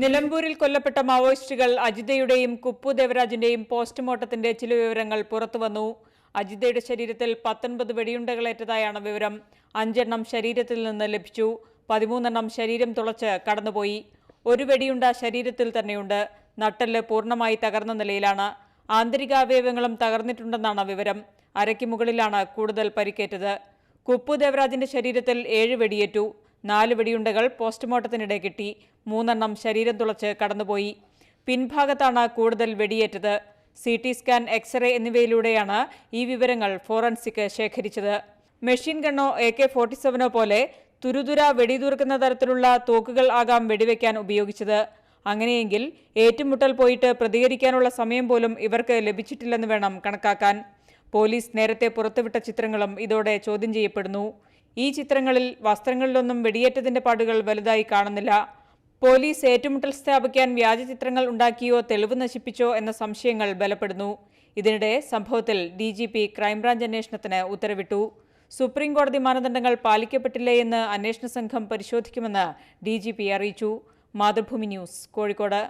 നിലമ്പൂരിൽ കൊല്ലപ്പെട്ട മാവോയിസ്റ്റുകൾ അജിതയുടെയും കുപ്പു ദേവരാജിന്റെയും പോസ്റ്റ്മോർട്ടത്തിന്റെ ചില വിവരങ്ങൾ പുറത്തുവന്നു. അജിതയുടെ ശരീരത്തിൽ 19 വെടിയുണ്ടകളേറ്റതായാണ് വിവരം. 5 എണ്ണം ശരീരത്തിൽ നിന്ന് ലഭിച്ചു. 13 എണ്ണം ശരീരം തുളച്ച് കടന്നുപോയി. ഒരു വെടിയുണ്ട ശരീരത്തിൽ തന്നെയുണ്ട്. നട്ടെല്ല് പൂർണ്ണമായി തകർന്ന നിലയിലാണ്. ആന്തരികാവയവങ്ങളും തകർന്നിട്ടുണ്ടെന്നാണ് വിവരം. അരയ്ക്ക് മുകളിലാണ് കൂടുതൽ പരിക്കേറ്റത്. കുപ്പു ദേവരാജിന്റെ ശരീരത്തിൽ 7 വെടിയേറ്റു. 4 വെടിയുണ്ടകൾ പോസ്റ്റ്മോർട്ടത്തിനിടെ കിട്ടി. 3 എണ്ണം ശരീരം തുളച്ച് കടന്നുപോയി. പിൻഭാഗത്താണ് കൂടുതൽ വെടിയേറ്റത്. CT സ്കാൻ, എക്സ്റേ എന്നിവയിലൂടെയാണ് ഈ വിവരങ്ങൾ ഫോറൻസിക് ശേഖരിച്ചത്. മെഷീൻ ഗണ്ണോ AK-47 പോലെ തുരുതുര വെടിതീർക്കുന്ന തരത്തിലുള്ള തോക്കുകൾ ആകാം വെടിവെക്കാൻ ഉപയോഗിച്ചത്. അങ്ങനെയെങ്കിൽ ഏറ്റുമുട്ടൽ പോയിട്ട് പ്രതികരിക്കാനുള്ള സമയം പോലും ഇവർക്ക് ലഭിച്ചിട്ടില്ലെന്ന് വേണം കണക്കാക്കാൻ. പോലീസ് നേരത്തെ പുറത്തുവിട്ട ചിത്രങ്ങളും ഇതോടെ ചോദ്യം ചെയ്യപ്പെടുന്നു. ഈ ചിത്രങ്ങളിൽ വസ്ത്രങ്ങളിലൊന്നും വെടിയേറ്റതിന്റെ പാടുകൾ വലുതായി കാണുന്നില്ല. പോലീസ് ഏറ്റുമുട്ടൽ സ്ഥാപിക്കാൻ വ്യാജ ചിത്രങ്ങൾ ഉണ്ടാക്കിയോ തെളിവ് നശിപ്പിച്ചോ എന്ന സംശയങ്ങൾ ബലപ്പെടുന്നു. ഇതിനിടെ സംഭവത്തിൽ DGP ക്രൈംബ്രാഞ്ച് അന്വേഷണത്തിന് ഉത്തരവിട്ടു. സുപ്രീം കോടതി മാനദണ്ഡങ്ങൾ പാലിക്കപ്പെട്ടില്ലേയെന്ന് അന്വേഷണ സംഘം പരിശോധിക്കുമെന്ന് DGP അറിയിച്ചു. മാതൃഭൂമി ന്യൂസ്, കോഴിക്കോട്.